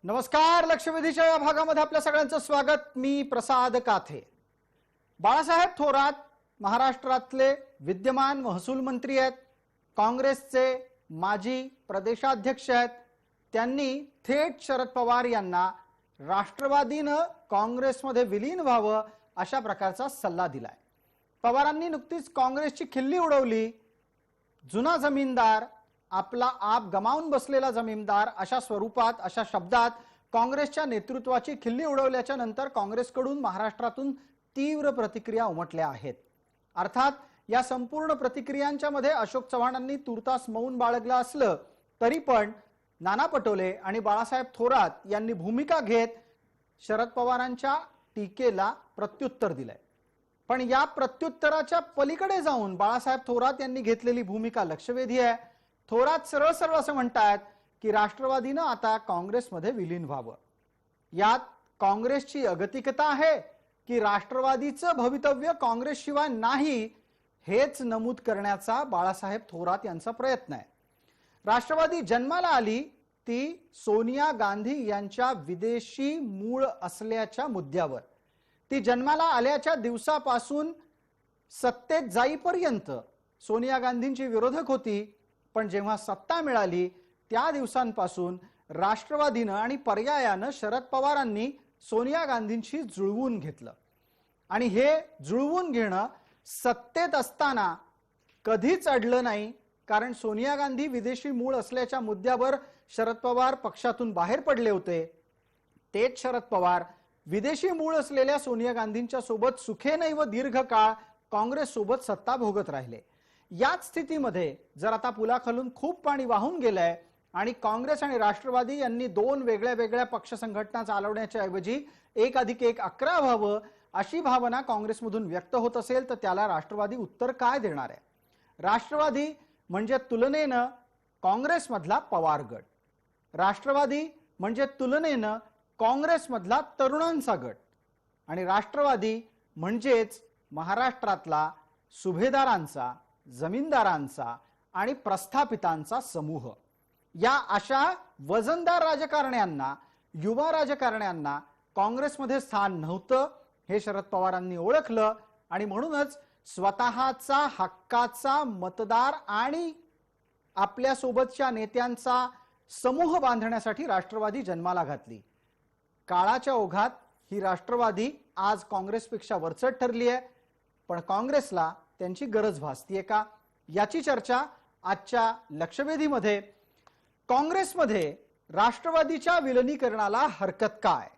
नमस्कार. लक्षवेधीच्या या भागामध्ये आपल्या सगळ्यांचं स्वागत. मी प्रसाद काथे. बाळासाहेब थोरात महाराष्ट्रातले विद्यमान महसूल मंत्री आहेत, काँग्रेसचे माजी प्रदेशाध्यक्ष आहेत. त्यांनी थेट शरद पवार यांना राष्ट्रवादीनं काँग्रेसमध्ये विलीन व्हावं अशा प्रकारचा सल्ला दिलाय. पवारांनी नुकतीच काँग्रेसची खिल्ली उडवली. जुना जमीनदार, आपला आप गमावून बसलेला जमीनदार अशा स्वरूपात, अशा शब्दात काँग्रेसच्या नेतृत्वाची खिल्ली उडवल्याच्या नंतर काँग्रेसकडून महाराष्ट्रातून तीव्र प्रतिक्रिया उमटल्या आहेत. अर्थात या संपूर्ण प्रतिक्रियांच्या मध्ये अशोक चव्हाणांनी तुर्तास मौन बाळगलं असलं तरी पण नाना पटोले आणि बाळासाहेब थोरात यांनी भूमिका घेत शरद पवारांच्या टीकेला प्रत्युत्तर दिलंय. पण या प्रत्युत्तराच्या पलीकडे जाऊन बाळासाहेब थोरात यांनी घेतलेली भूमिका लक्षवेधी आहे. थोरात सरळ सरळ असं म्हणतात की राष्ट्रवादीनं आता काँग्रेसमध्ये विलीन व्हावं. यात काँग्रेसची अगतिकता आहे की राष्ट्रवादीचं भवितव्य काँग्रेसशिवाय नाही हेच नमूद करण्याचा बाळासाहेब थोरात यांचा प्रयत्न आहे. राष्ट्रवादी जन्माला आली ती सोनिया गांधी यांच्या विदेशी मूळ असल्याच्या मुद्द्यावर. ती जन्माला आल्याच्या दिवसापासून सत्तेत जाईपर्यंत सोनिया गांधींची विरोधक होती. पण जेव्हा सत्ता मिळाली त्या दिवसांपासून राष्ट्रवादीनं आणि पर्यायानं शरद पवारांनी सोनिया गांधींशी जुळवून घेतलं. आणि हे जुळवून घेणं सत्तेत असताना कधीच अडलं नाही, कारण सोनिया गांधी विदेशी मूळ असल्याच्या मुद्द्यावर शरद पवार पक्षातून बाहेर पडले होते. तेच शरद पवार विदेशी मूळ असलेल्या सोनिया गांधींच्या सोबत सुखेनैव दीर्घकाळ काँग्रेस सोबत सत्ता भोगत राहिले. याच स्थितीमध्ये जर आता पुलाखालून खूप पाणी वाहून गेलंय आणि काँग्रेस आणि राष्ट्रवादी यांनी दोन वेगळ्या वेगळ्या पक्ष संघटना चालवण्याच्या ऐवजी 1+1=11 व्हावं अशी भावना काँग्रेसमधून व्यक्त होत असेल तर त्याला राष्ट्रवादी उत्तर काय देणार आहे? राष्ट्रवादी म्हणजे तुलनेनं काँग्रेसमधला पवार गट, राष्ट्रवादी म्हणजे तुलनेनं काँग्रेसमधला तरुणांचा गट, आणि राष्ट्रवादी म्हणजेच महाराष्ट्रातला सुभेदारांचा, जमीनदारांचा आणि प्रस्थापितांचा समूह. या अशा वजनदार राजकारण्यांना, युवा राजकारण्यांना काँग्रेसमध्ये स्थान नव्हतं हे शरद पवारांनी ओळखलं आणि म्हणूनच स्वतःचा हक्काचा मतदार आणि आपल्या सोबतच्या नेत्यांचा समूह बांधण्यासाठी राष्ट्रवादी जन्माला घातली. काळाच्या ओघात ही राष्ट्रवादी आज काँग्रेसपेक्षा वरचढ ठरली आहे. पण काँग्रेसला त्यांची गरज भासतीये का याची चर्चा आजच्या लक्षवेधीमध्ये. काँग्रेसमध्ये राष्ट्रवादीच्या विलिनीकरणाला हरकत काय?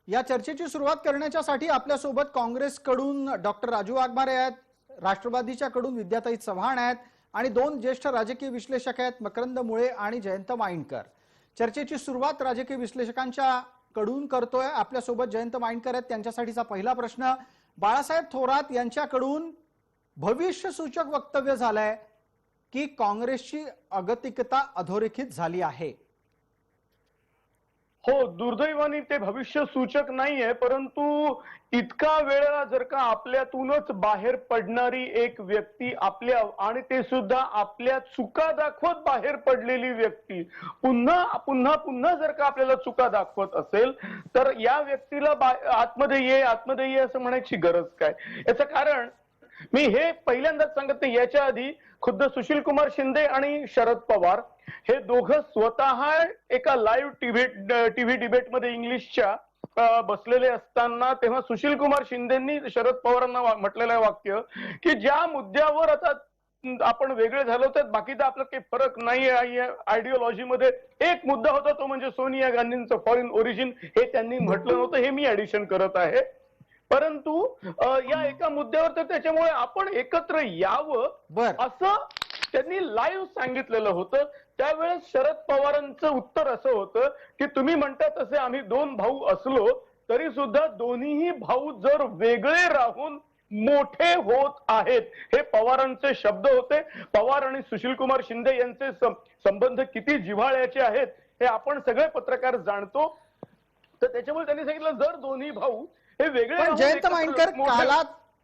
या चर्चेची सुरुवात करण्यासाठी आपल्यासोबत काँग्रेसकडून डॉक्टर राजू वाघमारे आहेत, राष्ट्रवादीच्याकडून विद्याताई चव्हाण आहेत आणि दोन ज्येष्ठ राजकीय विश्लेषक आहेत, मकरंद मुळे आणि जयंत माइंडकर. चर्चेची सुरुवात राजकीय विश्लेषकांच्या कडून करतोय. आपल्यासोबत जयंत माइंडकर आहेत. त्यांच्यासाठीचा पहिला प्रश्न, बाळासाहेब थोरात यांच्याकडून भविष्यसूचक वक्तव्य झालंय की काँग्रेसची अगतिकता अधोरेखित झाली आहे? हो, दुर्दैवाने ते भविष्य सूचक नाहीये, परंतु इतका वेळा जर का आपल्यातूनच बाहेर पडणारी एक व्यक्ती, आपल्या आणि ते सुद्धा आपल्या चुका दाखवत बाहेर पडलेली व्यक्ती पुन्हा पुन्हा पुन्हा जर का आपल्याला चुका दाखवत असेल तर या व्यक्तीला आतमध्ये ये असं म्हणायची गरज काय? याचं कारण मी हे पहिल्यांदाच सांगत नाही, याच्या आधी खुद्द सुशील कुमार शिंदे आणि शरद पवार हे दोघं स्वतः एका लाईव्ह टीव्ही डिबेटमध्ये इंग्लिशच्या बसलेले असताना तेव्हा सुशील कुमार शिंदेंनी शरद पवारांना म्हटलेलं वाक्य की ज्या मुद्द्यावर आता आपण वेगळे झालो तर बाकीचा आपला काही फरक नाही आहे आयडिओलॉजीमध्ये, एक मुद्दा होता तो म्हणजे सोनिया गांधींचं फॉरेन ओरिजिन, हे त्यांनी म्हटलं नव्हतं, हे मी ऍडिशन करत आहे. परंतु या एका मुद्द्यावर तर त्याच्यामुळे आपण एकत्र यावं असं त्यांनी लाईव्ह सांगितलेलं होतं. त्यावेळेस शरद पवारांचं उत्तर असं होतं की तुम्ही म्हणता तसे आम्ही दोन भाऊ असलो तरी सुद्धा दोन्हीही भाऊ जर वेगळे राहून मोठे होत आहेत, हे पवारांचे शब्द होते. पवार आणि सुशील कुमार शिंदे यांचे संबंध किती जिव्हाळ्याचे आहेत हे आपण सगळे पत्रकार जाणतो. तर त्याच्यामुळे त्यांनी सांगितलं जर दोन्ही भाऊ हे वेगळे पण राहून जयंत एकत्र माइंडकर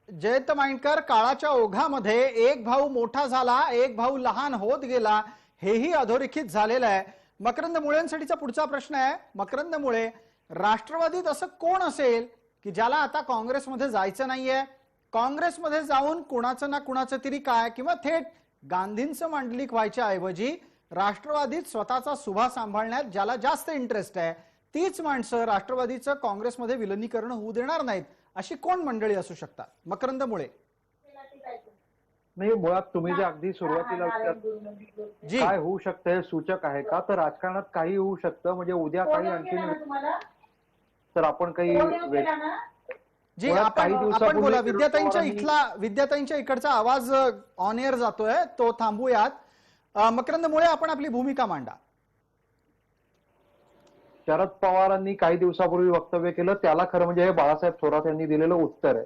जयंत माइंडकर काळाच्या ओघामध्ये एक भाऊ मोठा झाला, एक भाऊ लहान होत गेला, हेही अधोरेखित झालेलं आहे. मकरंद मुळेंसाठीचा पुढचा प्रश्न आहे. मकरंद मुळे, राष्ट्रवादीत असं कोण असेल की ज्याला आता काँग्रेसमध्ये जायचं नाहीये, काँग्रेसमध्ये जाऊन कुणाचं ना कुणाचं तरी काय किंवा थेट गांधींचं मांडलिक व्हायच्या ऐवजी राष्ट्रवादीत स्वतःचा सुभा सांभाळण्यात ज्याला जास्त इंटरेस्ट आहे, तीच माणसं राष्ट्रवादीचं काँग्रेसमध्ये विलीनीकरण होऊ देणार नाहीत, अशी कोण मंडळी असू शकतात? मकरंद मुळे. नाही, मुळात तुम्ही जे अगदी सुरुवातीला जी काय होऊ शकतं हे सूचक आहे का? तर राजकारणात काही होऊ शकतं. म्हणजे उद्या काही आणखीन तर आपण काही जी मुळात काही आपण दिवसापूर्वी बोला. शरद विद्याताईंच्या इकडचा आवाज ऑन एअर जातोय, तो थांबूयात. मकरंद मुळे, आपण आपली भूमिका मांडा. शरद पवारांनी काही दिवसापूर्वी वक्तव्य केलं, त्याला खरं म्हणजे हे बाळासाहेब थोरात यांनी दिलेलं उत्तर आहे.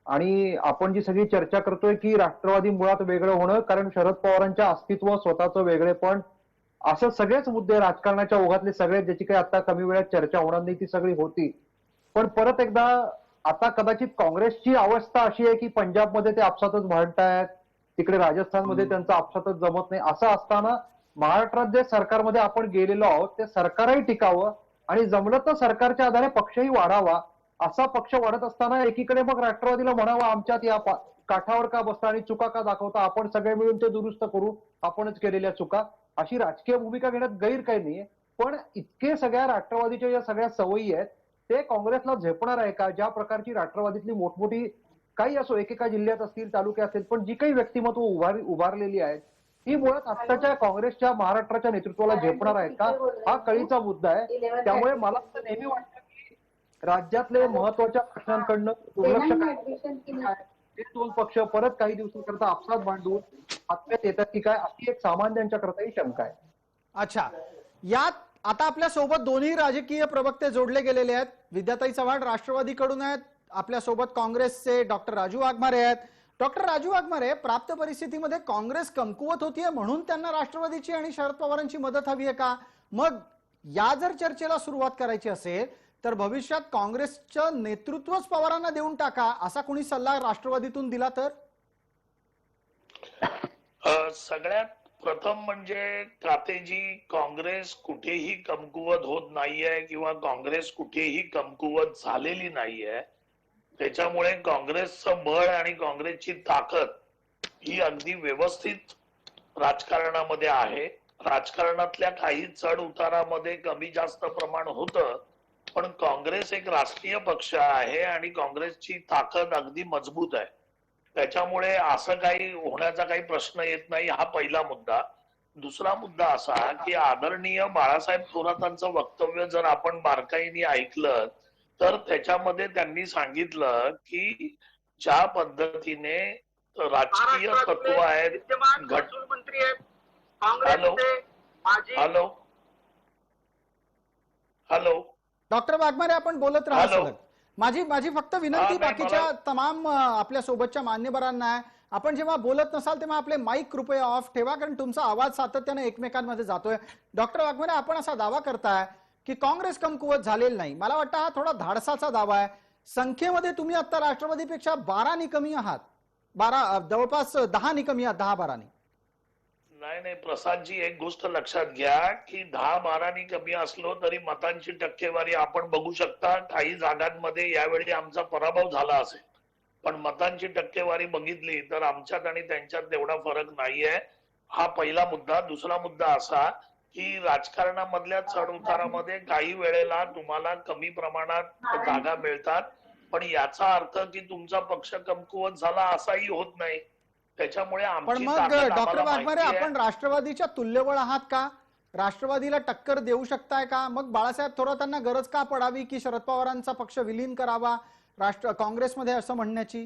आणि आपण जी सगळी चर्चा करतोय की राष्ट्रवादी मुळात वेगळं होणं, कारण शरद पवारांच्या अस्तित्व, स्वतःचं वेगळेपण, असं सगळेच मुद्दे राजकारणाच्या ओघातले सगळे, ज्याची काही आता कमी वेळात चर्चा होणार नाही ती सगळी होती. पण परत एकदा आता कदाचित काँग्रेसची अवस्था अशी आहे की पंजाबमध्ये ते आपसातच भांडतायत, तिकडे राजस्थानमध्ये त्यांचं आपसातच जमत नाही. असं असताना महाराष्ट्रात जे सरकारमध्ये आपण गेलेलो आहोत ते सरकारही टिकावं आणि जमलं तर सरकारच्या आधारे पक्षही वाढावा. असा पक्ष वाढत असताना एकीकडे मग राष्ट्रवादीला म्हणावं आमच्यात या काठावर का बसता आणि चुका का दाखवता, आपण सगळे मिळून ते दुरुस्त करू, आपणच केलेल्या चुका, अशी राजकीय भूमिका घेण्यात गैर काही नाहीये. पण इतके सगळ्या राष्ट्रवादीच्या ज्या सगळ्या सवयी आहेत ते काँग्रेसला झेपणार आहे का? ज्या प्रकारची राष्ट्रवादीतली मोठमोठी काही असो, एकेका जिल्ह्यात असतील, तालुके असतील, पण जी काही व्यक्तिमत्व उभारलेली आहेत ही मुळात आत्ताच्या काँग्रेसच्या महाराष्ट्राच्या नेतृत्वाला झेपणार आहेत का? हा कळीचा मुद्दा आहे. त्यामुळे मला तर नेहमी वाटतं की राज्यातले महत्वाच्या प्रश्नांकडनं दुर्लक्ष हे दोन पक्ष परत काही दिवसांकरता आपसात भांडून आत्म्यात येतात की काय, अशी एक सामान्यांच्या करताही शंका आहे. अच्छा, यात आता आपल्या सोबत दोन्ही राजकीय प्रवक्ते जोडले गेलेले आहेत. विद्याताई चव्हाण राष्ट्रवादीकडून आहेत, आपल्या सोबत काँग्रेसचे डॉक्टर राजू वाघमारे आहेत. डॉक्टर राजू वाघमारे, प्राप्त परिस्थितीमध्ये काँग्रेस कमकुवत होतीये म्हणून त्यांना राष्ट्रवादीची आणि शरद पवारांची मदत हवी आहे का? मग या जर चर्चेला सुरुवात करायची असेल तर भविष्यात काँग्रेसचं नेतृत्वच पवारांना देऊन टाका, असा कोणी सल्ला राष्ट्रवादीतून दिला तर? सगळ्यात प्रथम म्हणजे कातेजी, काँग्रेस कुठेही कमकुवत होत नाहीये किंवा काँग्रेस कुठेही कमकुवत झालेली नाहीये. त्याच्यामुळे काँग्रेसचं बळ आणि काँग्रेसची ताकद ही अगदी व्यवस्थित राजकारणामध्ये आहे. राजकारणातल्या काही चढ उतारामध्ये कमी जास्त प्रमाण होतं, पण काँग्रेस एक राष्ट्रीय पक्ष आहे आणि काँग्रेसची ताकद अगदी मजबूत आहे. त्याच्यामुळे असं काही होण्याचा काही प्रश्न येत नाही. हा पहिला मुद्दा. दुसरा मुद्दा असा की आदरणीय बाळासाहेब थोरातांचं वक्तव्य जर आपण बारकाईने ऐकलं तर त्याच्यामध्ये त्यांनी सांगितलं की ज्या पद्धतीने राजकीय तत्व आहेत, मंत्री आहेत, hello hello hello doctor Waghmare, आपण बोलत राहा हॅलो. सलग. माझी फक्त विनंती नाही, बाकीच्या तमाम आपल्या सोबतच्या मान्यवरांना आहे, आपण जेव्हा बोलत नसाल तेव्हा आपले माईक कृपया ऑफ ठेवा, कारण तुमचा आवाज सातत्याने एकमेकांमध्ये जातोय. डॉक्टर वाघमारे, आपण असा दावा करताय की काँग्रेस कमकुवत झालेली नाही. मला वाटतं हा थोडा धाडसाचा दावा आहे. संख्येमध्ये तुम्ही आता राष्ट्रवादीपेक्षा 12 कमी आहात, 12 जवळपास 10 कमी आहात, 10-12. नाही प्रसादजी, एक गोष्ट लक्षात घ्या की 10-12 कमी असलो तरी मतांची टक्केवारी आपण बघू शकता. काही जागांमध्ये यावेळी आमचा पराभव झाला असेल, पण मतांची टक्केवारी बघितली तर आमच्यात आणि त्यांच्यात तेवढा फरक नाहीये. हा पहिला मुद्दा. दुसरा मुद्दा असा की राजकारणामधल्या चढ उतारामध्ये काही वेळेला तुम्हाला कमी प्रमाणात जागा मिळतात, पण याचा अर्थ की तुमचा पक्ष कमकुवत झाला असाही होत नाही. त्याच्यामुळे पण मग डॉक्टर वाघमारे, आपण राष्ट्रवादीच्या तुल्यबळ आहात का? राष्ट्रवादीला टक्कर देऊ शकताय का? मग बाळासाहेब थोरातांना गरज का पडावी की शरद पवारांचा पक्ष विलीन करावा काँग्रेसमध्ये, असं म्हणण्याची?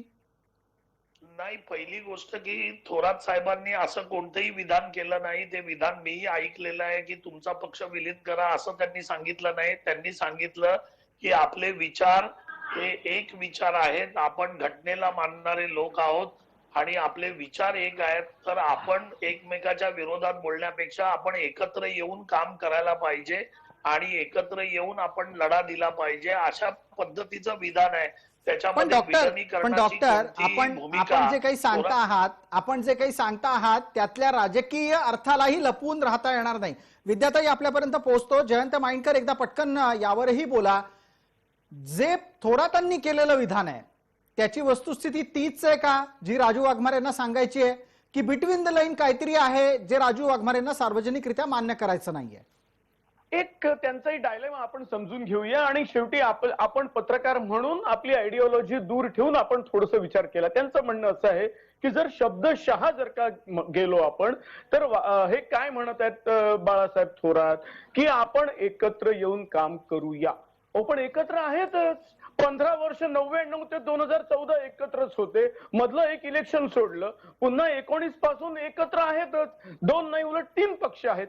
नाही, पहिली गोष्ट की थोरात साहेबांनी असं कोणतंही विधान केलं नाही. ते विधान मीही ऐकलेलं आहे की तुमचा पक्ष विलीन करा, असं त्यांनी सांगितलं नाही. त्यांनी सांगितलं की आपले विचार हे एक विचार आहेत, आपण घटनेला मानणारे लोक आहोत आणि आपले विचार एक आहेत, तर आपण एकमेकाच्या विरोधात बोलण्यापेक्षा आपण एकत्र येऊन काम करायला पाहिजे आणि एकत्र येऊन आपण लढा दिला पाहिजे, अशा पद्धतीचं विधान आहे. पण त्याच्यामध्ये डॉक्टर विलनीकरणाची कोणतीही आपण भूमिका जे काही सांगता आहात त्यातल्या राजकीय अर्थालाही लपवून राहता येणार नाही. विद्याताई आपल्यापर्यंत पोहोचतो. जयंत माइंडकर एकदा पटकन यावरही बोला. जे थोरातांनी केलेलं विधान आहे त्याची वस्तुस्थिती तीच आहे का जी राजू वाघमारेंना सांगायची आहे, की बिटवीन द लाईन काहीतरी आहे जे राजू वाघमारेंना सार्वजनिकरित्या मान्य करायचं नाहीये? एक त्यांचाही डायलेमा आपण समजून घेऊया आणि शेवटी आपण पत्रकार म्हणून आपली आयडिओलॉजी दूर ठेवून आपण थोडस विचार केला. त्यांचं म्हणणं असं आहे की जर शब्दशः जर का गेलो आपण तर हे काय म्हणत आहेत बाळासाहेब थोरात, की आपण एकत्र येऊन काम करूया. पण एकत्र आहेतच. 15 वर्ष 99 ते 2014 एकत्रच होते. मधलं एक इलेक्शन सोडलं, पुन्हा 19 पासून एकत्र आहेतच. 2 नाही उलट 3 पक्ष आहेत.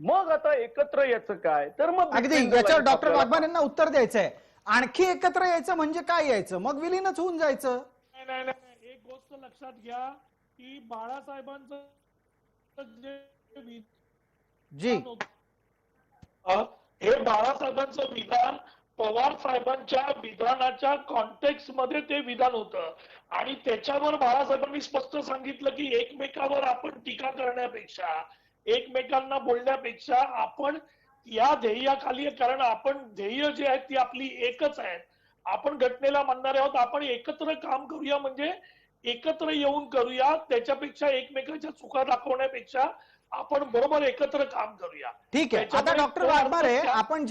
मग आता एकत्र यायचं काय? तर मग अगदी याच्यावर डॉक्टर वाघमारेंना उत्तर द्यायचंय. आणखी एकत्र यायचं म्हणजे काय यायचं? मग विलीनच होऊन जायचं. नाही नाही नाही, एक गोष्ट लक्षात घ्या की बाळासाहेबांचं जे जी हे बाळासाहेबांचं विधान पवार साहेबांच्या विधानाच्या कॉन्टेक्स्ट मध्ये ते विधान होतं आणि त्याच्यावर बाळासाहेबांनी स्पष्ट सांगितलं की एकमेकावर आपण टीका करण्यापेक्षा, एकमेकांना बोलण्यापेक्षा आपण या ध्येयाखाली, कारण आपण ध्येय जे आहेत ती आपली एकच आहेत, आपण घटनेला मानणारे आहोत, आपण एकत्र काम करूया, म्हणजे एकत्र येऊन करूया. त्याच्यापेक्षा एकमेकांच्या चुका दाखवण्यापेक्षा आपण बरोबर एकत्र काम करूया. ठीक आहे. आता डॉक्टर वाघमारे, आपण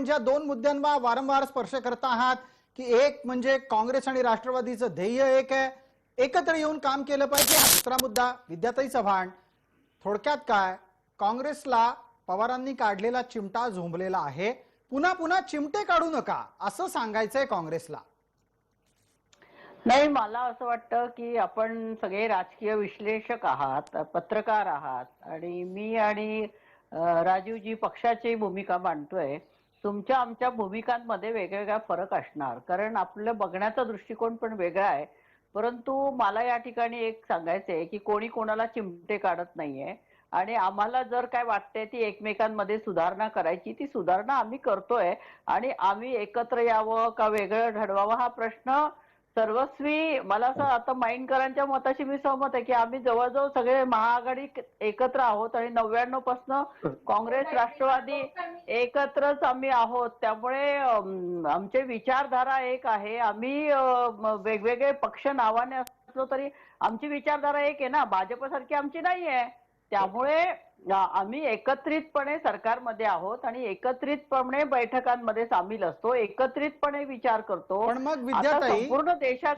ज्या 2 मुद्द्यांना वारंवार स्पर्श करत आहात, की एक म्हणजे काँग्रेस आणि राष्ट्रवादीचं ध्येय एक आहे, एकत्र येऊन काम केलं पाहिजे. हा दुसरा मुद्दा. विद्याताई चव्हाण, थोडक्यात काय, काँग्रेसला पवारांनी काढलेला चिमटा झोंबलेला आहे, पुन्हा पुन्हा चिमटे काढू नका असं सांगायचंय काँग्रेसला? नाही, मला असं वाटतं की आपण सगळे राजकीय विश्लेषक आहात, पत्रकार आहात आणि मी आणि राजीवजी पक्षाची भूमिका मांडतोय. तुमच्या आमच्या भूमिकांमध्ये वेगवेगळा फरक असणार, कारण आपलं बघण्याचा दृष्टिकोन पण वेगळा आहे. परंतु मला या ठिकाणी एक सांगायचंय की कोणी कोणाला चिमटे काढत नाहीये आणि आम्हाला जर काय वाटतंय ती एकमेकांमध्ये सुधारणा करायची, ती सुधारणा आम्ही करतोय आणि आम्ही एकत्र यावं का वेगळं ठरवावं हा प्रश्न सर्वस्वी, मला असं आता माइंडकरांच्या मताशी मी सहमत आहे की आम्ही जवळजवळ सगळे महाआघाडी एकत्र आहोत आणि 99 पासून काँग्रेस राष्ट्रवादी एकत्रच आम्ही आहोत. त्यामुळे आमचे विचारधारा एक आहे. आम्ही वेगवेगळे पक्ष नावाने असलो तरी आमची विचारधारा एक आहे ना, भाजपसारखी आमची नाही आहे. त्यामुळे आम्ही एकत्रितपणे सरकारमध्ये आहोत आणि एकत्रितपणे बैठकांमध्ये सामील असतो, एकत्रितपणे विचार करतो. पण मग विद्याताई, संपूर्ण देशात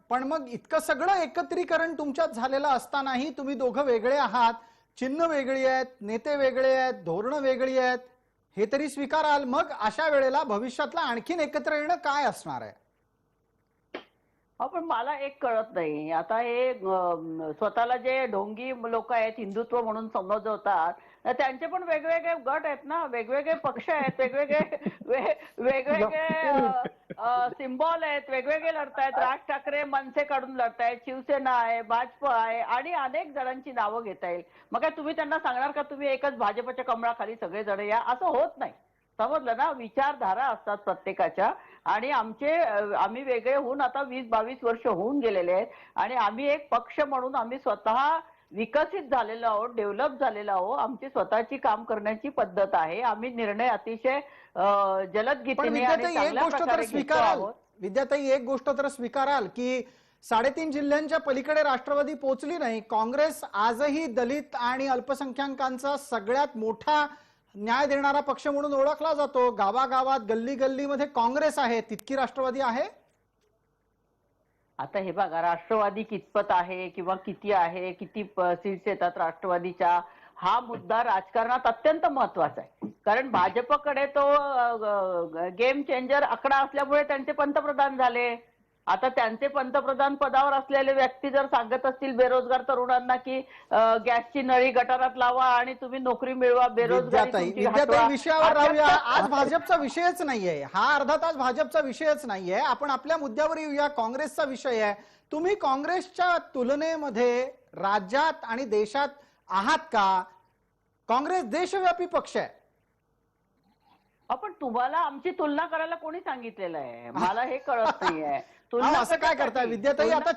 पण मग इतकं सगळं एकत्रीकरण तुमच्यात झालेलं असतानाही तुम्ही दोघं वेगळे आहात, चिन्ह वेगळी आहेत, नेते वेगळे आहेत, धोरणं वेगळी आहेत, हे तरी स्वीकाराल. मग अशा वेळेला भविष्यातला आणखीन एकत्र येणं काय असणार आहे? पण मला एक कळत नाही, आता हे स्वतःला जे ढोंगी लोक आहेत हिंदुत्व म्हणून समजवतात, त्यांचे पण वेगवेगळे गट आहेत ना, वेगवेगळे पक्ष आहेत, वेगवेगळे सिम्बॉल आहेत, वेगवेगळे लढतायत. राज ठाकरे मनसे काढून लढतायत, शिवसेना आहे, भाजप आहे आणि अनेक जणांची नावं घेता येईल. मग काय तुम्ही त्यांना सांगणार का तुम्ही एकच भाजपच्या कमळाखाली सगळे जण या? असं होत नाही. समजलं ना, विचारधारा असतात प्रत्येकाच्या आणि आम्ही वेगळे होऊन आता 20-22 वर्ष होऊन गेलेले आहेत आणि आम्ही एक पक्ष म्हणून आम्ही स्वतः विकसित झालेलो आहोत, डेव्हलप झालेलो आहोत. आमची स्वतःची काम करण्याची पद्धत आहे. आम्ही निर्णय अतिशय जलद गतीने आणि चांगल्या प्रकारे घेतो आहोत. विद्याताई, एक गोष्ट तर स्वीकाराल की 3.5 जिल्ह्यांच्या पलीकडे राष्ट्रवादी पोहोचली नाही. काँग्रेस आजही दलित आणि अल्पसंख्याकांचा सगळ्यात मोठा न्याय देणारा पक्ष म्हणून ओळखला जातो. गावागावात, गल्ली गल्लीमध्ये काँग्रेस आहे, तितकी राष्ट्रवादी आहे? आता हे बघा, राष्ट्रवादी कितपत आहे किंवा किती आहे, किती सीट्स येतात राष्ट्रवादीच्या, हा मुद्दा राजकारणात अत्यंत महत्वाचा आहे. कारण भाजपकडे तो गेम चेंजर आकडा असल्यामुळे त्यांचे पंतप्रधान झाले आता त्यांचे पंतप्रधान पदावर असलेले व्यक्ती जर सांगत असतील बेरोजगार तरुणांना की गॅसची नळी गटारात लावा आणि तुम्ही नोकरी मिळवा, बेरोजगारी तुमची विद्याताई हटवा. विषयावर राहूया. अत्यंत- आज भाजपचा विषयच नाहीये हा, अर्धा तास भाजपचा विषयच नाहीये. आपण आपल्या मुद्द्यावर येऊया. काँग्रेसचा विषय आहे. तुम्ही काँग्रेसच्या तुलनेमध्ये राज्यात आणि देशात आहात का? काँग्रेस देशव्यापी पक्ष आहे. आपण तुम्हाला आमची तुलना करायला कोणी सांगितलेलं आहे? मला हे कळत नाहीये. तुलना असं काय करताय कशासाठी? विद्याताई? तुलना- आता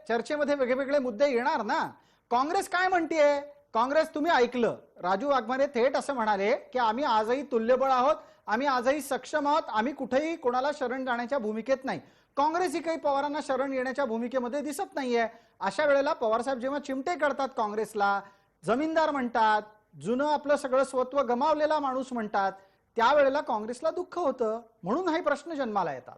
चर्चेमध्ये वेगवेगळे मुद्दे येणार ना. काँग्रेस काय म्हणतेय? काँग्रेस, तुम्ही ऐकलं, राजू वाघमारे थेट असं म्हणाले की आम्ही आजही तुल्यबळ आहोत, आम्ही आजही सक्षम आहोत, आम्ही कुठेही कोणाला शरण जाण्याच्या भूमिकेत नाही. काँग्रेस ही काही पवारांना शरण येण्याच्या भूमिकेमध्ये दिसत नाहीये. अशा वेळेला पवारसाहेब जेव्हा चिमटे काढतात काँग्रेसला, जमीनदार म्हणतात, जुनं आपलं सगळं स्वत्व गमावलेला माणूस म्हणतात, त्यावेळेला काँग्रेसला दुःख होतं. म्हणून हा प्रश्न जन्माला येतात.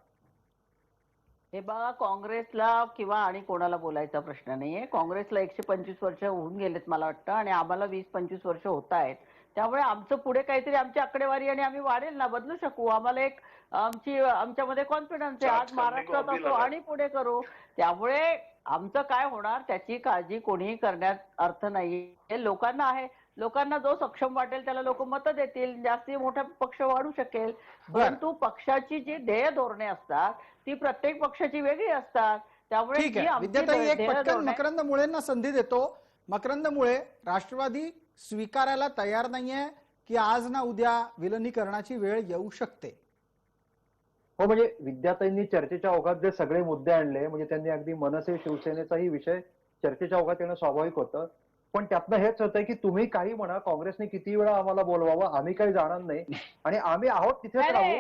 हे बघा, काँग्रेसला किंवा आणि कोणाला बोलायचा प्रश्न नाहीये. काँग्रेसला 125 वर्ष होऊन गेलेत मला वाटतं, आणि आम्हाला 20-25 वर्ष होत आहेत. त्यामुळे आमचं पुढे काहीतरी आमची आकडेवारी आणि आम्ही वाढेल ना, बदलू शकू. आम्हाला एक आमच्यामध्ये कॉन्फिडन्स आहे. आज महाराष्ट्रात असो आणि पुढे करू. त्यामुळे आमचं काय होणार त्याची काळजी कोणीही करण्यात अर्थ नाही. हे लोकांना आहे. लोकांना जो सक्षम वाटेल त्याला लोक मतं देतील, जास्ती मोठा पक्ष वाढू शकेल. परंतु पक्षाची जी ध्येय धोरणे असतात ती प्रत्येक पक्षाची वेगळी असतात. त्यामुळे ठीक जी आहे आमची विद्याताई, एक ध्येय पटकन धोरणे- मकरंद मुळेंना संधी देतो. मकरंद मुळे, राष्ट्रवादी स्वीकारायला तयार नाहीये की आज ना उद्या विलनीकरणाची वेळ येऊ शकते? हो, म्हणजे विद्याताईंनी चर्चेच्या ओघात जे सगळे मुद्दे आणले, म्हणजे त्यांनी अगदी मनसे शिवसेनेचाही विषय चर्चेच्या ओघात येणं स्वाभाविक होतं. पण त्यातनं हेच होतंय की तुम्ही काही म्हणा, काँग्रेसने किती वेळा आम्हाला बोलवावं, आम्ही काही जाणार नाही आणि आम्ही आहोत तिथेच नाही, राहू. नाही.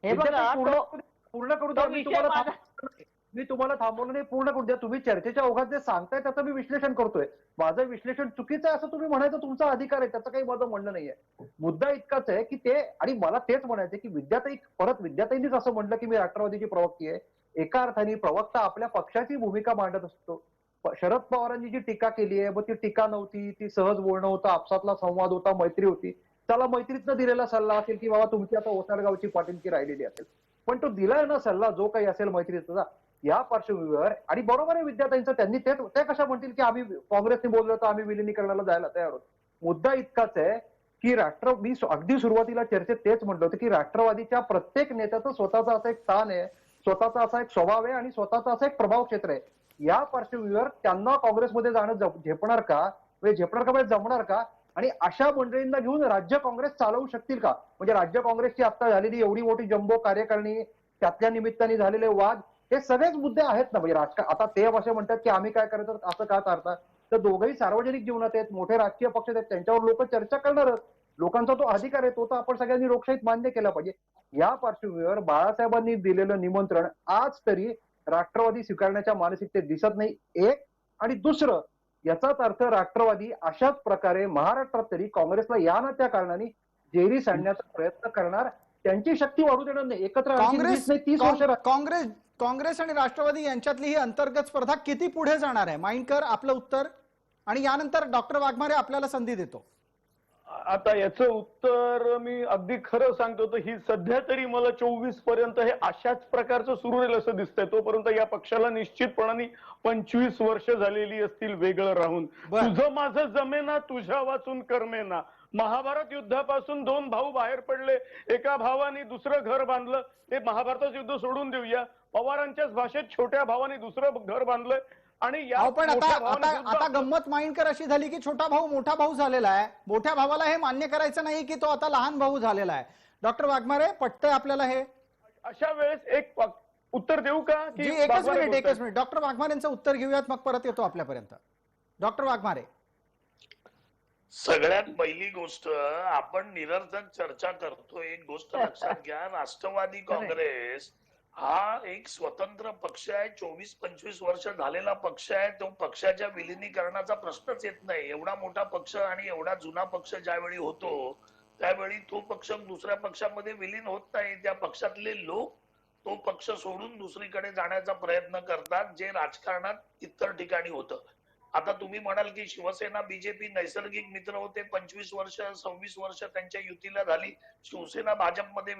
हे बघा, विद्याताई, तो पूर्ण करू तो द्या. विषय माझा- मी तुम्हाला थांबवलं नाही, पूर्ण करू द्या. तुम्ही चर्चेच्या ओघात जे सांगताय त्याचं मी विश्लेषण करतोय. माझं विश्लेषण चुकीचं आहे असं तुम्ही म्हणायचं तुमचा अधिकार आहे, त्याचं काही माझं म्हणणं नाहीये. मुद्दा इतकाच आहे की ते, आणि मला तेच म्हणायचं की विद्याताईंनीच असं म्हटलं की मी राष्ट्रवादीची प्रवक्ती आहे. एका अर्थाने प्रवक्ता आपल्या पक्षाची भूमिका मांडत असतो. शरद पवारांनी जी टीका केली आहे, मग ती टीका नव्हती, ती सहज बोलणं होतं, आपसातला संवाद होता, मैत्री होती. त्याला मैत्रीतनं दिलेला सल्ला असेल की बाबा तुमची आता ओसाडगावची पाटीलकी राहिलेली असेल, पण तो दिलाय ना सल्ला जो काही असेल मैत्रीचा, या पार्श्वभूमीवर. आणि बरोबर आहे विद्याताईंचं, त्यांनी ते कशा म्हणतील की आम्ही काँग्रेसने बोललो तर आम्ही विलिनीकरणाला जायला तयार आहोत. मुद्दा इतकाच आहे की मी अगदी सुरुवातीला चर्चेत तेच म्हटलं होतं की राष्ट्रवादीच्या प्रत्येक नेत्याचं स्वतःचा असा एक स्थान आहे, स्वतःचा असा एक स्वभाव आहे आणि स्वतःचा असा एक प्रभाव क्षेत्र आहे. या पार्श्वभूमीवर त्यांना काँग्रेसमध्ये जाणं झेपणार का, म्हणजे जमणार का? आणि अशा मंडळींना घेऊन राज्य काँग्रेस चालवू शकतील का? म्हणजे राज्य काँग्रेसची आता झालेली एवढी मोठी जम्बो कार्यकारिणी, त्यातल्या निमित्ताने झालेले वाद, हे सगळेच मुद्दे आहेत ना. म्हणजे आता ते असे म्हणतात की आम्ही काय करायचं असं का करतात, तर दोघंही सार्वजनिक जीवनात आहेत, मोठे राजकीय पक्ष आहेत, त्यांच्यावर लोक चर्चा करणारच. लोकांचा तो अधिकार आहे, तो तर आपण सगळ्यांनी लोकशाहीत मान्य केला पाहिजे. या पार्श्वभूमीवर बाळासाहेबांनी दिलेलं निमंत्रण आज तरी राष्ट्रवादी स्वीकारण्याच्या मानसिकतेत दिसत नाही, एक. आणि दुसरं, याचाच अर्थ राष्ट्रवादी अशाच प्रकारे महाराष्ट्रात तरी काँग्रेसला या ना त्या कारणाने जेरी सांडण्याचा प्रयत्न करणार, त्यांची शक्ती वाढू देणार नाही. एकत्र काँग्रेस 30 वर्ष काँग्रेस आणि राष्ट्रवादी यांच्यातली ही अंतर्गत स्पर्धा किती पुढे जाणार आहे? माइंडकर, आपलं उत्तर, आणि यानंतर डॉक्टर वाघमारे आपल्याला संधी देतो. आता याचं उत्तर मी अगदी खरं सांगतो, तर ही सध्या तरी मला 24 पर्यंत हे अशाच प्रकारचं सुरू राहील असं दिसतंय. तोपर्यंत या पक्षाला निश्चितपणाने 25 वर्ष झालेली असतील वेगळं राहून. बरं. तुझं माझं जमेना, तुझ्या वाचून करमेना. महाभारत युद्धापासून 2 भाऊ बाहेर पडले, एका भावाने दुसरं घर बांधलं. ते महाभारताचं युद्ध सोडून देऊया, पवारांच्याच भाषेत छोट्या भावाने दुसरं घर बांधलंय. आणि या पण मोठ्या आता भावाने आता सुद्धा- आता गंमत माइंडकर अशी झाली की छोटा भाऊ मोठा भाऊ झालेला आहे. मोठ्या भावाला हे मान्य करायचं नाही की तो आता लहान भाऊ झालेला आहे. डॉक्टर वाघमारे, पटतंय आपल्याला हे? अशा वेळेस एक उत्तर देऊ का जी, एकच मिनिट. डॉक्टर वाघमारेंचं उत्तर घेऊयात, मग परत येतो आपल्यापर्यंत. डॉक्टर वाघमारे. सगळ्यात पहिली गोष्ट, आपण निरर्थक चर्चा करतो. एक गोष्ट लक्षात घ्या, राष्ट्रवादी काँग्रेस हा एक स्वतंत्र पक्ष आहे. 24-25 वर्ष झालेला पक्ष आहे. तो पक्षाच्या विलिनीकरणाचा प्रश्नच येत नाही. एवढा मोठा पक्ष आणि एवढा जुना पक्ष ज्यावेळी होतो त्यावेळी तो पक्ष दुसऱ्या पक्षामध्ये विलीन होत नाही. त्या पक्षातले लोक तो पक्ष सोडून दुसरीकडे जाण्याचा प्रयत्न करतात, जे राजकारणात इतर ठिकाणी होतं. आता तुम्ही म्हणाल की शिवसेना बीजेपी नैसर्गिक मित्र होते, 25 वर्ष 26 वर्ष त्यांच्या युतीला झाली. शिवसेना भाजपमध्ये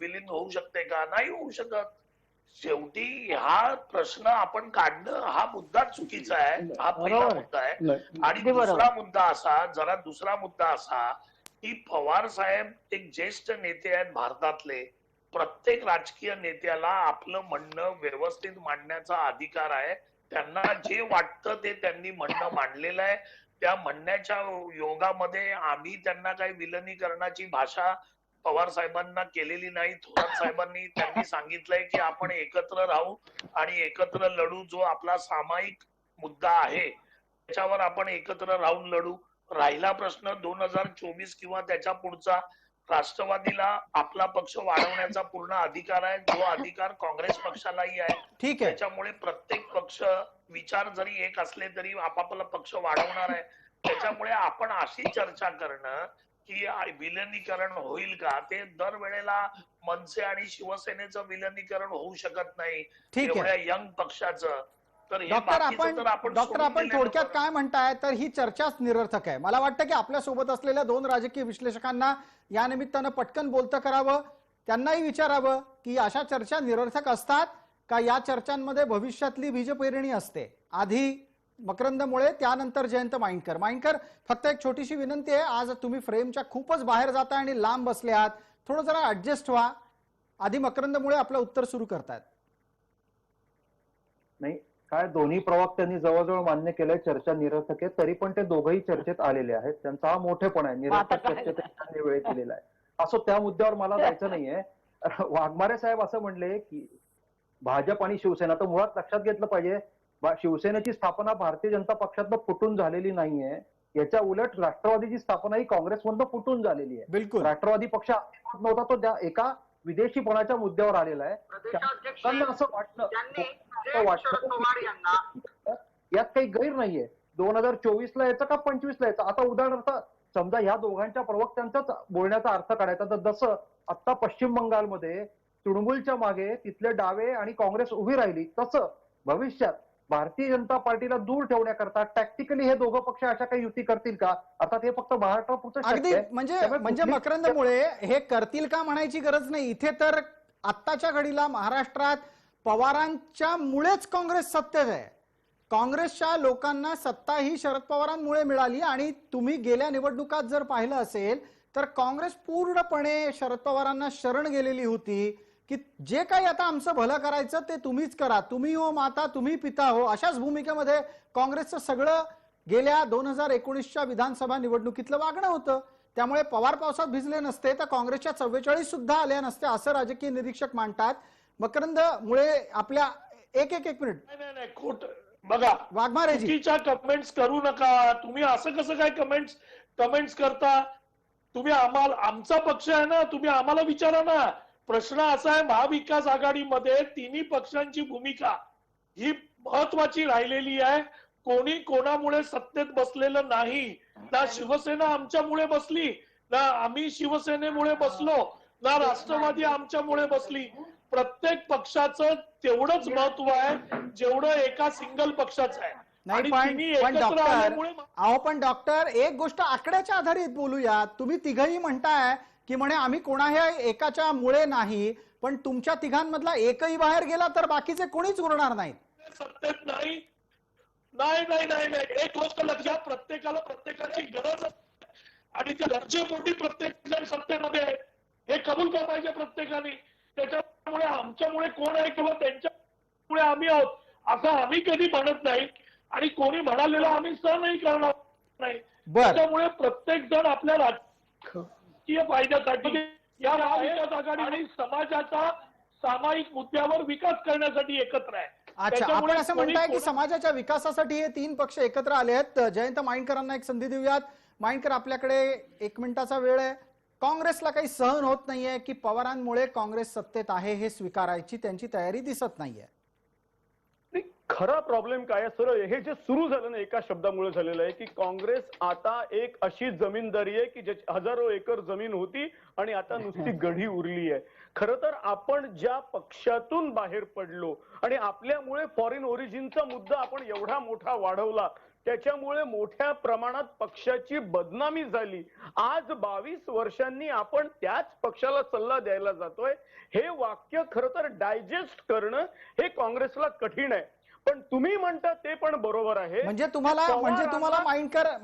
विलीन होऊ शकते का? नाही होऊ शकत. शेवटी हा प्रश्न आपण काढणं हा मुद्दा चुकीचा आहे, हा पहिला बरोबर आहे. मुद्दा आहे. आणि अगदी बरोबर. दुसरा मुद्दा असा की पवार साहेब एक ज्येष्ठ नेते आहेत भारतातले. प्रत्येक राजकीय नेत्याला आपलं म्हणणं व्यवस्थित मांडण्याचा अधिकार आहे. त्यांना जे वाटतं ते त्यांनी म्हणणं मांडलेलं आहे. त्या म्हणण्याच्या योगामध्ये आम्ही त्यांना काही विलनीकरणाची भाषा पवार साहेबांना केलेली नाही. थोरात साहेबांनी त्यांनी सांगितलंय की आपण एकत्र राहू आणि एकत्र लढू. जो आपला सामायिक मुद्दा आहे त्याच्यावर आपण एकत्र राहून लढू. राहिला प्रश्न 2024 किंवा त्याच्या पुढचा, राष्ट्रवादीला आपला पक्ष वाढवण्याचा पूर्ण अधिकार आहे. जो अधिकार काँग्रेस पक्षालाही आहे. ठीक आहे. त्याच्यामुळे प्रत्येक पक्ष विचार जरी एक असले तरी आपापला पक्ष वाढवणार आहे. त्याच्यामुळे आपण अशी चर्चा करणं की विलनीकरण होईल का, ते दरवेळेला मनसे आणि शिवसेनेचं विलनीकरण होऊ शकत नाही ठीक आहे. एवढ्या यंग पक्षाचं. तर हे डॉक्टर बाकीचं तर आपण सोडून दिलेलं थोडक्यात बरं. काय म्हणताय, तर ही चर्चाच निरर्थक आहे. मला वाटतं की आपल्या सोबत असलेल्या दोन राजकीय विश्लेषकांना या निमित्तानं पटकन बोलतं करावं, त्यांनाही विचारावं की अशा चर्चा निरर्थक असतात का, या चर्चांमध्ये भविष्यातली बीजपेरणी असते. आधी मकरंद मुळे, त्यानंतर जयंत माइंडकर. फक्त एक छोटीशी विनंती आहे, आज तुम्ही फ्रेमच्या खूपच बाहेर जाताय आणि लांब बसले आहात, थोडं जरा ऍडजस्ट व्हा. आधी मकरंद मुळे आपलं उत्तर सुरू करतायत. नाही, काय दोन्ही प्रवक्त्यांनी जवळजवळ मान्य केलंय चर्चा निरर्थक आहे, तरी पण ते दोघंही चर्चेत आलेले आहेत. त्यांचा हा मोठेपणा आहे, निरर्थक चर्चेत त्यांनी वेळ केलेला आहे. असं त्या मुद्द्यावर मला जायचं नाहीये. वाघमारे साहेब असं म्हणले की भाजप आणि शिवसेना, तर मुळात लक्षात घेतलं पाहिजे शिवसेनेची स्थापना भारतीय जनता पक्षातनं फुटून झालेली नाहीये. याच्या उलट राष्ट्रवादीची स्थापना ही काँग्रेसमधनं फुटून झालेली आहे. बिलकुल. राष्ट्रवादी पक्ष अस्तित्वात नव्हता, तो त्या एका विदेशीपणाच्या मुद्द्यावर आलेला आहे. त्यांना असं वाटलं यात काही गैर नाहीये. 2024 ला यायचं का 25 ला यायचं. आता उदाहरणार्थ समजा या दोघांच्या प्रवक्त्यांचाच बोलण्याचा अर्थ काढायचा, तर जसं आता पश्चिम बंगालमध्ये तृणमूलच्या मागे तिथले डावे आणि काँग्रेस उभी राहिली, तसं भविष्यात भारतीय जनता पार्टीला दूर ठेवण्याकरता टॅक्टिकली हे दोघं पक्ष अशा काही युती करतील का. अर्थात हे फक्त महाराष्ट्रापुरतं अगदी शक्य आहे. म्हणजे मकरंदमुळे हे करतील का म्हणायची गरज नाही. इथे तर आत्ताच्या घडीला महाराष्ट्रात पवारांच्या मुळेच काँग्रेस सत्तेत आहे. काँग्रेसच्या लोकांना सत्ता ही शरद पवारांमुळे मिळाली. आणि तुम्ही गेल्या निवडणुकात जर पाहिलं असेल तर काँग्रेस पूर्णपणे शरद पवारांना शरण गेलेली होती की जे काही आता आमचं भलं करायचं ते तुम्हीच करा, तुम्ही हो माता तुम्ही पिता हो, अशाच भूमिकेमध्ये काँग्रेसचं सगळं गेल्या 2019च्या विधानसभा निवडणुकीतलं वागणं होतं. त्यामुळे पवार पावसात भिजले नसते तर काँग्रेसच्या 44 सुद्धा आल्या नसत्या, असं राजकीय निरीक्षक मांडतात. मकरंद मुळे आपल्या एक मिनिट. नाही खोट बघा, वाघमारेजी चुकीच्या कमेंट्स करू नका. तुम्ही असं कसं काय कमेंट्स करता. तुम्ही आमचा पक्ष आहे ना, तुम्ही आम्हाला विचारा ना. प्रश्न असा आहे, महाविकास आघाडीमध्ये तिन्ही पक्षांची भूमिका ही महत्वाची राहिलेली आहे. कोणी कोणामुळे सत्तेत बसलेलं नाही. ना शिवसेना आमच्यामुळे बसली, ना आम्ही शिवसेनेमुळे बसलो, ना राष्ट्रवादी आमच्यामुळे बसली. प्रत्येक पक्षाचं तेवढंच महत्व आहे जेवढं एका सिंगल पक्षाचं आहे. नाही पण डॉक्टर एक गोष्ट आकड्याच्या आधारित बोलूया. तुम्ही तिघही म्हणताय की म्हणे आम्ही कोणाही एकाच्या मुळे नाही, पण तुमच्या तिघांमधला एकही बाहेर गेला तर बाकीचे कोणीच उरणार नाहीत. सत्तेत नाही. एक गोष्ट लक्षात, प्रत्येकाला प्रत्येकाची गरज असते आणि त्या गरजेपोटी प्रत्येक जण सत्तेमध्ये आहे हे कबूल केलं पाहिजे प्रत्येकाने. त्याच्यामुळे आमच्यामुळे कोण आहे किंवा त्यांच्यामुळे आम्ही आहोत असं आम्ही कधी म्हणत नाही आणि कोणी म्हणालेलं आम्ही सहनही करणार नाही. त्याच्यामुळे प्रत्येक जण आपल्या राजकीय फायद्यासाठी या महाविकास आघाडी आणि समाजाचा सामायिक मुद्द्यावर विकास करण्यासाठी एकत्र आहे. अच्छा, आपण असं म्हणताय की समाजाच्या विकासासाठी हे तीन पक्ष एकत्र आले आहेत. जयंत माइंडकरांना एक संधी देऊयात. माइंडकर, आपल्याकडे 1 मिनिटाचा वेळ आहे. काँग्रेसला काही सहन होत नाहीये की पवारांमुळे काँग्रेस सत्तेत आहे हे स्वीकारायची त्यांची तयारी दिसत नाहीये. खरा प्रॉब्लेम काय आहे सर, हे जे सुरू झालं ना एका शब्दामुळे झालेलं आहे की काँग्रेस आता एक अशी जमीनदारी आहे की ज्याची हजारो एकर जमीन होती आणि आता नुसती गढी उरली आहे. खरं तर आपण ज्या पक्षातून बाहेर पडलो आणि आपल्यामुळे फॉरेन ओरिजिनचा मुद्दा आपण एवढा मोठा वाढवला, त्याच्यामुळे मोठ्या प्रमाणात पक्षाची बदनामी झाली. आज 22 वर्षांनी आपण त्याच पक्षाला सल्ला द्यायला जातोय. हे वाक्य खरं तर डायजेस्ट करणं हे काँग्रेसला कठीण आहे. पण तुम्ही म्हणता ते पण बरोबर आहे. म्हणजे तुम्हाला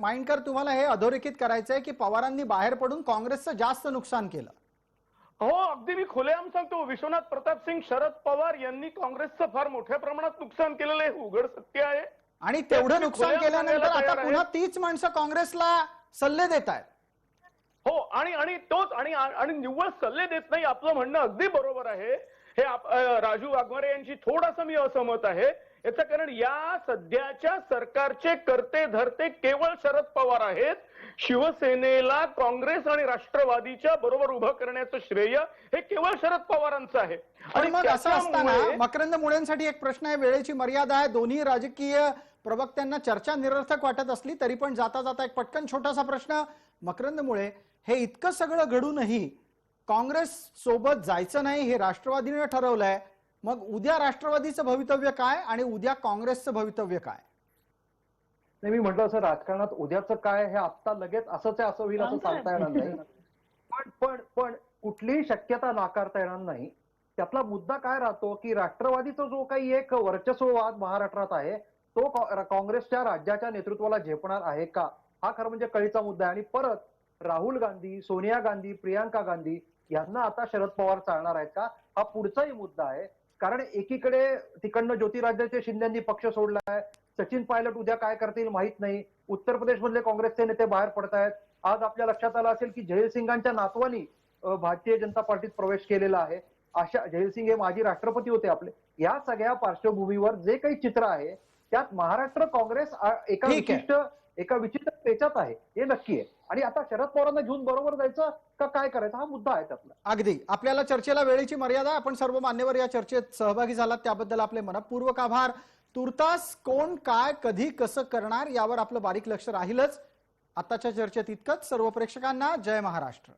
माइंडकर तुम्हाला हे अधोरेखित करायचंय की पवारांनी बाहेर पडून काँग्रेसचं जास्त नुकसान केलं. हो, अगदी मी खुलेआम सांगतो, विश्वनाथ प्रताप सिंग शरद पवार यांनी काँग्रेसचं फार मोठ्या प्रमाणात नुकसान केलेलं आहे, उघड सत्य आहे. आणि तेवढं नुकसान केल्यानंतर आता पुन्हा तीच माणसं काँग्रेसला सल्ले देत आहेत. हो, आणि तोच आणि निव्वळ सल्ले देत नाही, आपलं म्हणणं अगदी बरोबर आहे. हे राजू वाघमारे यांची थोडासा मी असहमत आहे. याचं कारण या सध्याच्या सरकारचे करते धरते केवळ शरद पवार आहेत. शिवसेनेला काँग्रेस आणि राष्ट्रवादीच्या बरोबर उभं करण्याचं श्रेय हे केवळ शरद पवारांचं आहे. आणि मग असं असताना मकरंद मुळेंसाठी एक प्रश्न आहे, वेळेची मर्यादा आहे, दोन्ही राजकीय प्रवक्त्यांना चर्चा निरर्थक वाटत असली तरी पण जाता जाता एक पटकन छोटासा प्रश्न, मकरंद मुळे हे इतकं सगळं घडूनही काँग्रेस सोबत जायचं नाही हे राष्ट्रवादीने ठरवलंय. मग उद्या राष्ट्रवादीचं भवितव्य काय आणि उद्या काँग्रेसचं भवितव्य काय? नाही, मी म्हटलं असं राजकारणात उद्याचं काय हे आता लगेच असंच आहे असं होईल असं सांगता येणार नाही. पण कुठलीही शक्यता नाकारता येणार नाही. त्यातला मुद्दा काय राहतो की राष्ट्रवादीचा जो काही एक वर्चस्ववाद महाराष्ट्रात आहे तो काँग्रेसच्या राज्याच्या नेतृत्वाला झेपणार आहे का, हा खरं म्हणजे कळीचा मुद्दा आहे. आणि परत राहुल गांधी, सोनिया गांधी, प्रियांका गांधी यांना आता शरद पवार चालणार आहेत का, हा पुढचाही मुद्दा आहे. कारण एकीकडे तिकडनं ज्योतिरादित्य शिंदेंनी पक्ष सोडलाय, सचिन पायलट उद्या काय करतील माहित नाही, उत्तर प्रदेश मधले काँग्रेसचे नेते बाहेर पडतायत. आज आपल्या लक्षात आलं असेल की जयसिंगांच्या नातवानी भारतीय जनता पार्टीत प्रवेश केलेला आहे. अशा जयसिंग हे माजी राष्ट्रपती होते आपले. या सगळ्या पार्श्वभूमीवर जे काही चित्र आहे त्यात महाराष्ट्र काँग्रेस एका विचित्र पेचात आहे हे नक्की आहे. आणि आता शरद पवारांना घेऊन बरोबर जायचं का काय करायचं हा मुद्दा आहे त्यातला. अगदी आपल्याला चर्चेला वेळेची मर्यादा, आपण सर्व मान्यवर या चर्चेत सहभागी झालात त्याबद्दल आपले मनपूर्वक आभार. तुर्तास कोण काय कधी कसं करणार यावर आपलं बारीक लक्ष राहीलच. आताच्या चर्चेत इतकंच. सर्व प्रेक्षकांना जय महाराष्ट्र.